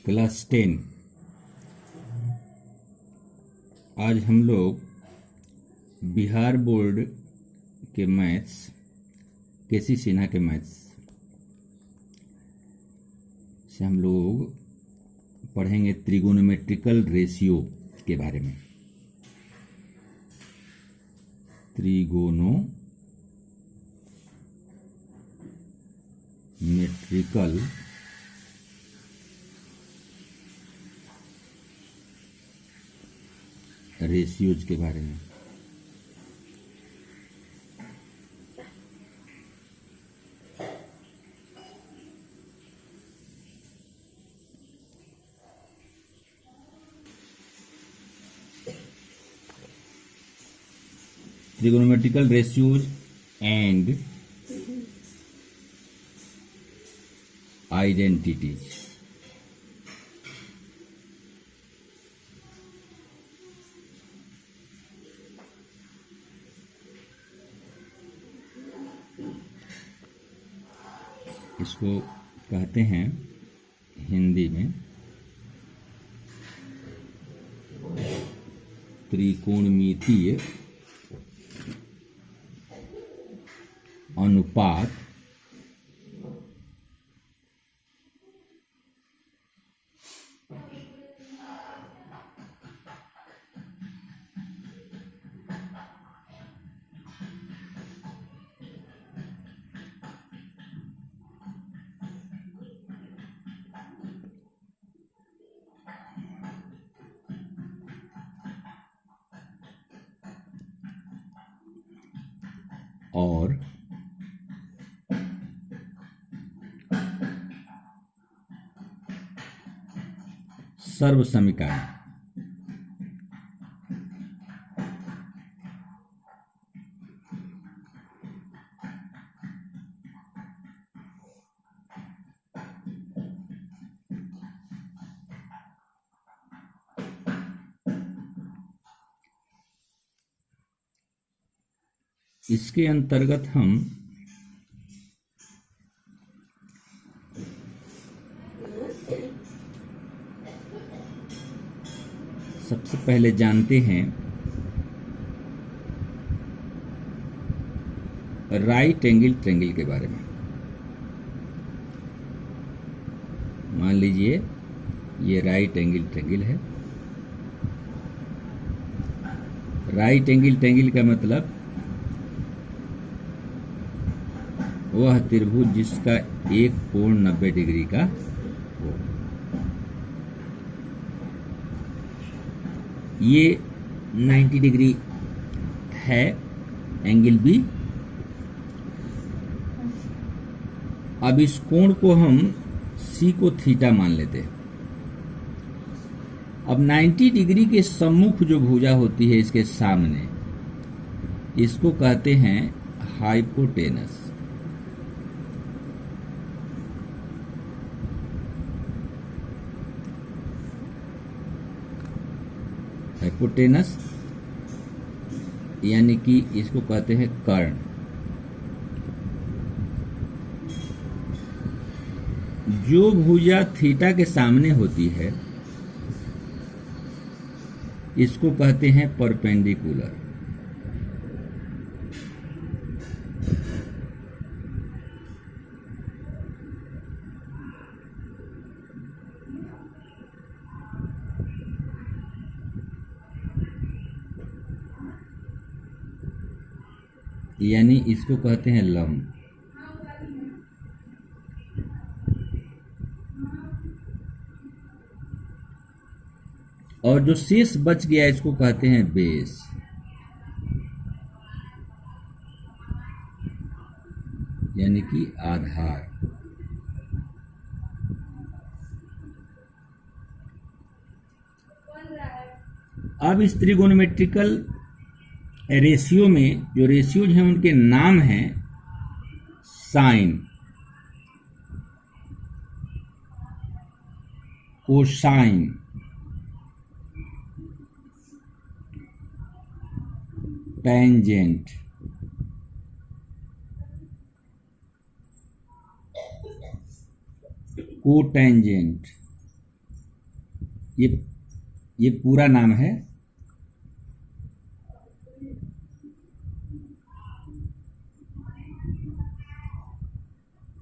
Class 10। आज हम लोग बिहार बोर्ड के मैथ्स, केसी सिन्हा के मैथ्स से हम लोग पढ़ेंगे त्रिगोनोमेट्रिकल रेशियो के बारे में। त्रिगोनोमेट्रिकल रेशियोज के बारे में। Trigonometrical ratios and identities। इसको कहते हैं हिंदी में त्रिकोणमितीय अनुपात और सर्वसमीकरण। इसके अंतर्गत हम सबसे पहले जानते हैं राइट एंगल ट्रायंगल के बारे में। मान लीजिए ये राइट एंगल ट्रायंगल है। राइट एंगल ट्रायंगल का मतलब वह त्रिभुज जिसका एक कोण 90 डिग्री का हो। ये 90 डिग्री है एंगल बी। अब इस कोण को हम सी को थीटा मान लेते हैं। अब 90 डिग्री के सम्मुख जो भुजा होती है इसके सामने, इसको कहते हैं हाइपोटेनस। हाइपोटेनस यानी कि इसको कहते हैं कर्ण। जो भुजा थीटा के सामने होती है इसको कहते हैं परपेंडिकुलर। यानी इसको कहते हैं लंब। और जो शेष बच गया इसको कहते हैं बेस। यानी कि आधार। अब इस त्रिगोनोमेट्रिकल रेशियो में जो रेशियोज हैं उनके नाम हैं साइन, कोसाइन, टेंजेंट, कोटेंजेंट, ये ये पूरा नाम है।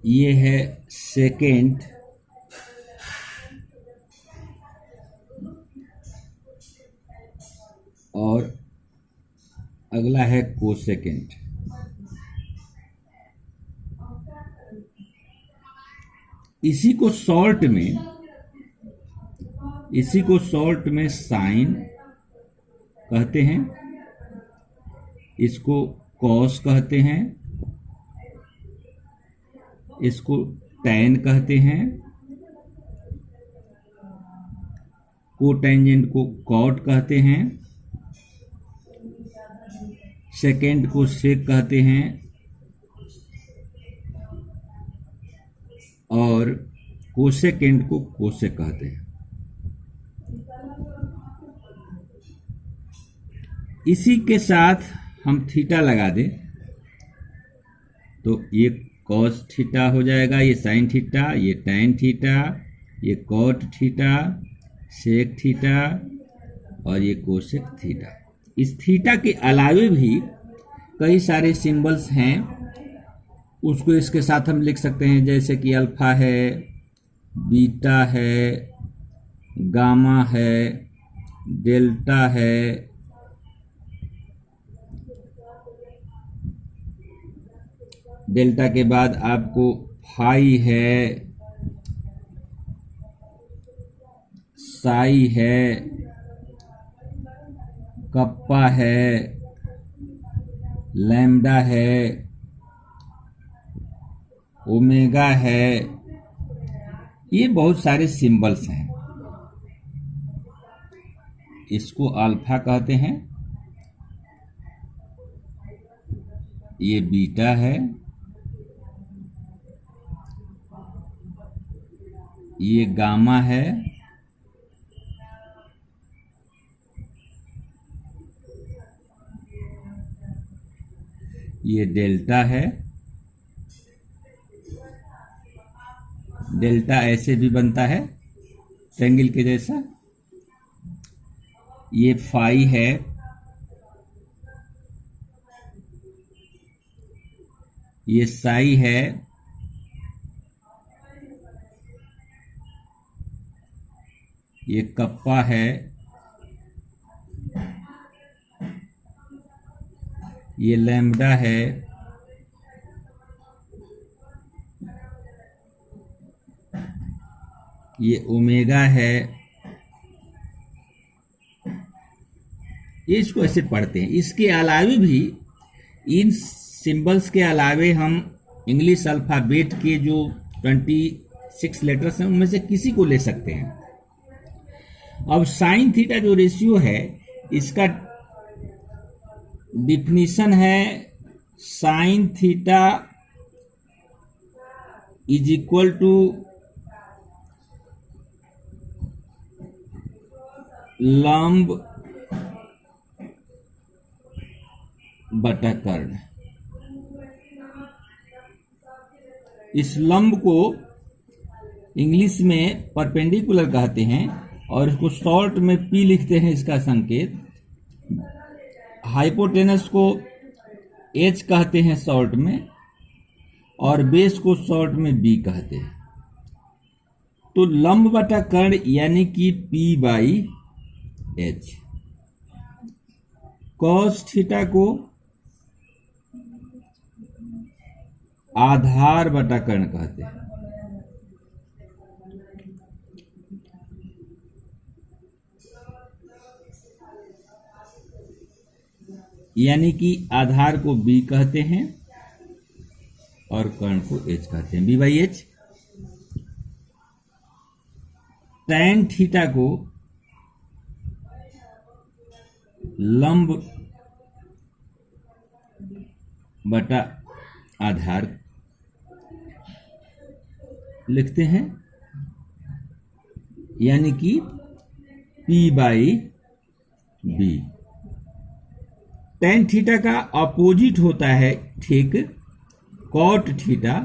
ये है सेकेंड, और अगला है कोसेकेंट। इसी को शॉर्ट में साइन कहते हैं, इसको कॉस कहते हैं, इसको टैन कहते हैं, कोटेंजेंट को कॉट कहते हैं, सेकेंड को सेक कहते हैं, और कोसेकेंट को कोसेक कहते हैं। इसी के साथ हम थीटा लगा दें तो ये कॉस थीटा हो जाएगा, ये साइन थीटा, ये टैन थीटा, ये कॉट थीटा, सेक थीटा, और ये कोसेक थीटा। इस थीटा के अलावे भी कई सारे सिंबल्स हैं, उसको इसके साथ हम लिख सकते हैं, जैसे कि अल्फा है, बीटा है, गामा है, डेल्टा है, डेल्टा के बाद आपको फाई है, साई है, कप्पा है, लैम्डा है, ओमेगा है। ये बहुत सारे सिंबल्स हैं। इसको अल्फा कहते हैं, ये बीटा है, ये गामा है, ये डेल्टा है। डेल्टा ऐसे भी बनता है ट्रायंगल के जैसा। ये फाई है, ये साई है, ये कप्पा है, ये लैम्डा है, ये ओमेगा है। ये इसको ऐसे पढ़ते हैं। इसके अलावे भी, इन सिंबल्स के अलावे हम इंग्लिश अल्फ़ाबेट के जो 26 लेटर्स हैं उनमें से किसी को ले सकते हैं। अब साइन थीटा जो रेशियो है, इसका डिफिनीशन है sine theta is equal to लंब बटा कर्ण। इस लंब को इंग्लिश में परपेंडिकुलर कहते हैं और इसको शॉर्ट में पी लिखते हैं, इसका संकेत। हाइपोटेनस को एच कहते हैं शॉर्ट में, और बेस को शॉर्ट में बी कहते हैं। तो लंब बटा कर्ण यानी कि P by H. Cos theta को आधार बटा कर्ण कहते हैं। यानी कि आधार को बी कहते हैं और कर्ण को एच कहते हैं, B by H. Tan theta को लंब बटा आधार लिखते हैं, यानी कि P by B. Tan theta का अपोजिट होता है ठीक कॉट थीटा।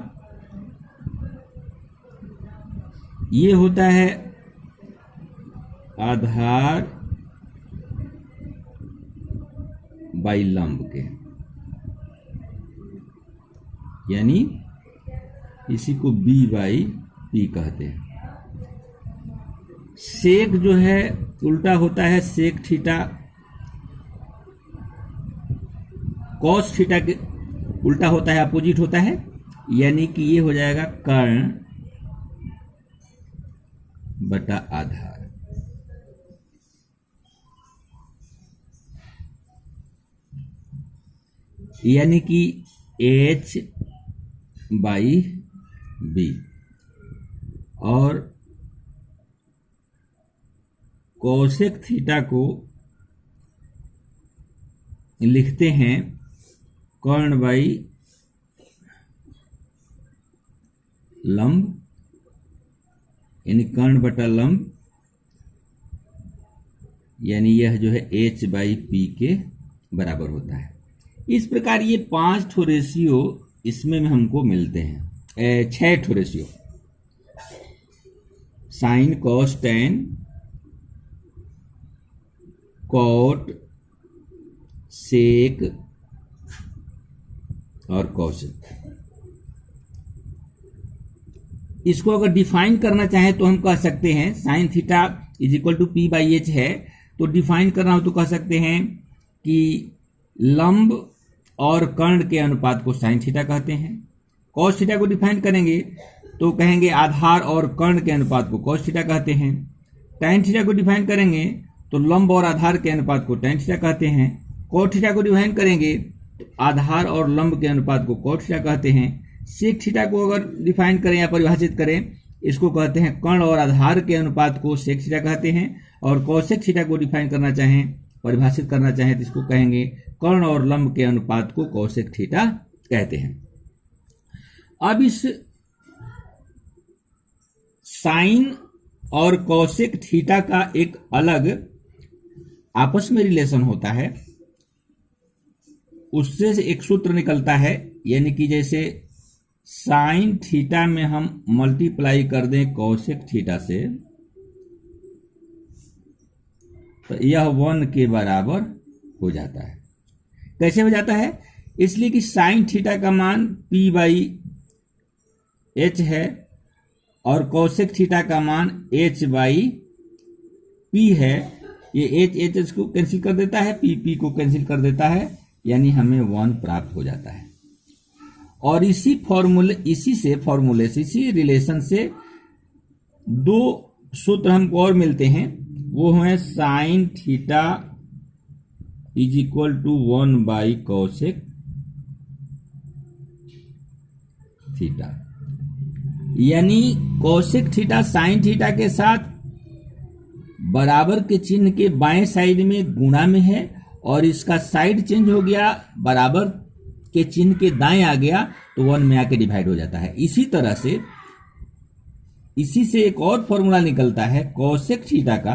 ये होता है आधार बाई लंब के, यानी इसी को बी बाई पी कहते हैं। सेक जो है उल्टा होता है सेक थीटा, कॉस थीटा के उल्टा होता है, अपोजिट होता है, यानी कि ये हो जाएगा कर्ण बटा आधार। यानी कि H बाई बी, और कोसेक थीटा को लिखते हैं कर्ण बाई लंब, यानी कर्ण बटा लंब, यानी यह जो है H बाई पी के बराबर होता है। इस प्रकार ये 5 ठो रेशियो इसमें हमको मिलते हैं, 6 ठो ratio, sine cos tan cot sec और कॉसेक। इसको अगर डिफाइन करना चाहे तो हम कह सकते हैं sine theta is equal to P by H है, तो डिफाइन करना हो तो कह सकते हैं कि लंब और कर्ण के अनुपात को साइन थीटा कहते हैं। कॉस थीटा को डिफाइन करेंगे तो कहेंगे आधार और कर्ण के अनुपात को कॉस थीटा कहते हैं। टैन थीटा को डिफाइन करेंगे तो लंब और आधार के अनुपात को टैन थीटा कहते हैं। कॉट थीटा को डिफाइन करेंगे तो आधार और लंब के अनुपात को कॉट थीटा कहते हैं। सेक थीटा को अगर डिफाइन करें या परिभाषित करें, इसको कहते हैं कर्ण और आधार के अनुपात को सेक थीटा कहते हैं। और कोसेक थीटा को डिफाइन करना चाहें, परिभाषित करना चाहें, तो इसको कहेंगे कर्ण और लंब के अनुपात को कोसेक थीटा कहते हैं। अब इस साइन और कोसेक थीटा का एक अलग आपस में रिलेशन होता है, उससे एक सूत्र निकलता है, यानी कि जैसे साइन थीटा में हम मल्टीप्लाई कर दें कोसेक थीटा से तो यह 1 के बराबर हो जाता है। कैसे हो जाता है? इसलिए कि साइन थीटा का मान p बाई एच है और कोसेक थीटा का मान h बाई p है। ये h को कैंसिल कर देता है, p को कैंसिल कर देता है, यानी हमें 1 प्राप्त हो जाता है। और इसी रिलेशन से 2 सूत्र हमको और मिलते हैं, वो है sine theta is equal to 1 by cosec theta, यानी कोसेक थीटा साइन थीटा के साथ बराबर के चिन्ह के बाएं साइड में गुणा में है और इसका साइड चेंज हो गया, बराबर के चिन्ह के दाएं आ गया तो 1 में आके डिवाइड हो जाता है। इसी तरह से इसी से एक और फॉर्मूला निकलता है कोसेक थीटा का,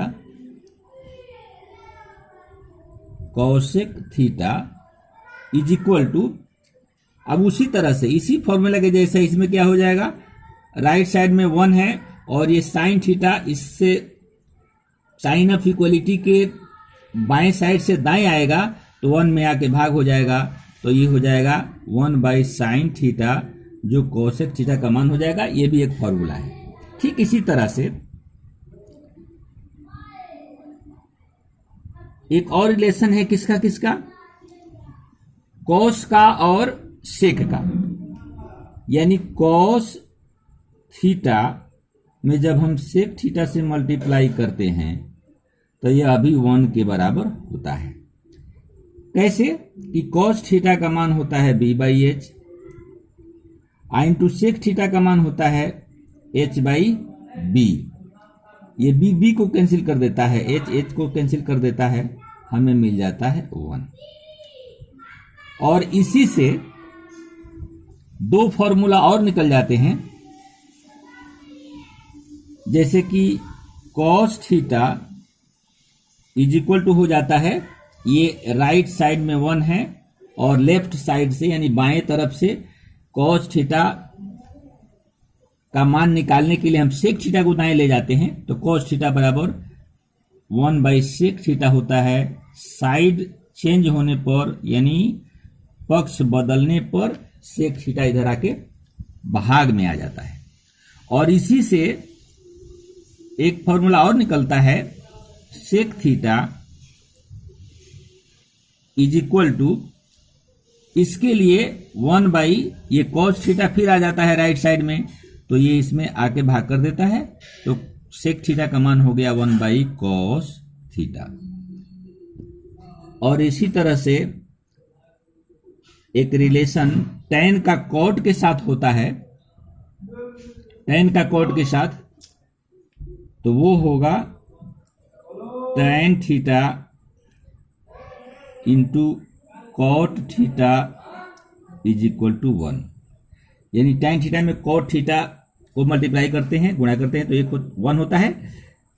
cosec theta is equal to, अब उसी तरह से इसी फॉर्मूला के जैसे इसमें क्या हो जाएगा, राइट साइड में 1 है और ये साइन थीटा इससे साइन ऑफ इक्वलिटी के बाएं साइड से दाएं आएगा तो 1 में आके भाग हो जाएगा, तो ये हो जाएगा 1 बाई साइन थीटा जो कोसेक थीटा का मान हो जाएगा। ये भी एक फॉर्मूला है। ठीक इसी तरह से एक और रिलेशन है, किसका किसका, कॉस का और सेक का, यानी कॉस थीटा में जब हम सेक थीटा से मल्टीप्लाई करते हैं तो यह अभी 1 के बराबर होता है। कैसे कि कॉस थीटा का मान होता है b by H, into sec theta का मान होता है h बाई बी। ये b को कैंसिल कर देता है, h को कैंसिल कर देता है, हमें मिल जाता है 1। और इसी से 2 फॉर्मूला और निकल जाते हैं, जैसे कि cos theta is equal to हो जाता है, ये राइट साइड में 1 है और लेफ्ट साइड से यानी बाएं तरफ से कॉस थीटा का मान निकालने के लिए हम सेक थीटा को दाएं ले जाते हैं, तो कॉस थीटा बराबर 1/sec थीटा होता है साइड चेंज होने पर, यानी पक्ष बदलने पर सेक थीटा इधर आके भाग में आ जाता है। और इसी से एक फॉर्मूला और निकलता है, sec theta is equal to, इसके लिए 1 ये कॉस थीटा फिर आ जाता है राइट साइड में, तो ये इसमें आके भाग कर देता है, तो सेक थीटा का मान हो गया 1/cos थीटा। और इसी तरह से एक रिलेशन tan का cot के साथ होता है, tan का cot के साथ, तो वो होगा tan theta into cot theta is equal to 1। यानी tan थीटा में cot थीटा को मल्टीप्लाई करते हैं, गुणा करते हैं, तो एक 1 होता है।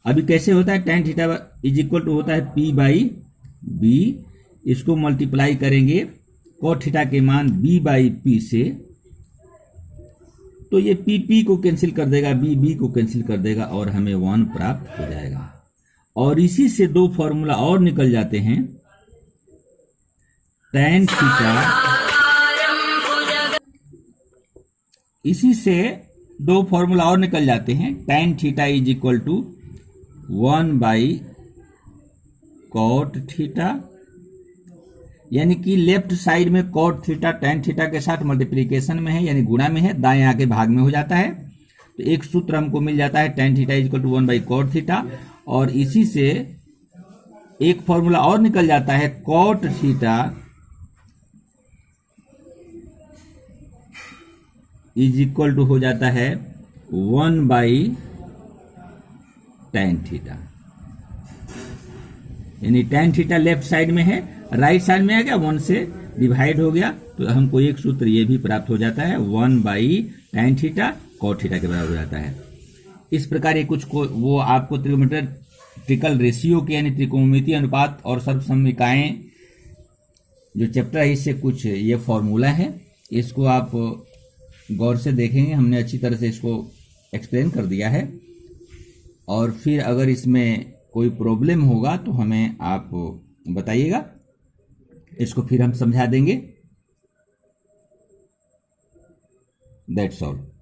अभी कैसे होता है, tan theta is equal to होता है p/b, इसको मल्टीप्लाई करेंगे cot थीटा के मान b/p से, तो ये p को कैंसिल कर देगा, b को कैंसिल कर देगा, और हमें 1 प्राप्त हो जाएगा। और इसी से दो फॉर्मूला और निकल जाते हैं, tan थीटा, इसी से दो फॉर्मूला और निकल जाते हैं, tan theta is equal to 1/cot theta, यानी कि लेफ्ट साइड में cot थीटा tan थीटा के साथ मल्टीप्लीकेशन में है, यानी गुणा में है, दाएं आके भाग में हो जाता है, तो एक सूत्र हमको मिल जाता है tan theta is equal to 1/cot theta. और इसी से एक फॉर्मूला और निकल जाता है, cot theta is equal to हो जाता है 1/tan थीटा, यानी tan थीटा लेफ्ट साइड में है, राइट साइड में आ गया, 1 से डिवाइड हो गया, तो हमको एक सूत्र ये भी प्राप्त हो जाता है, 1/tan थीटा cot थीटा के बराबर हो जाता है। इस प्रकार ये कुछ को वो आपको त्रिकोणमितिक रेशियो के, यानी त्रिकोणमितीय अनुपात और सर्वसम्मिकाएं जो चैप्टर है, इससे कुछ ये फॉर्मूला है, इसको आप गौर से देखेंगे, हमने अच्छी तरह से इसको एक्सप्लेन कर दिया है। और फिर अगर इसमें कोई प्रॉब्लम होगा तो हमें आप बताइएगा, इसको फिर हम समझा देंगे। That's all.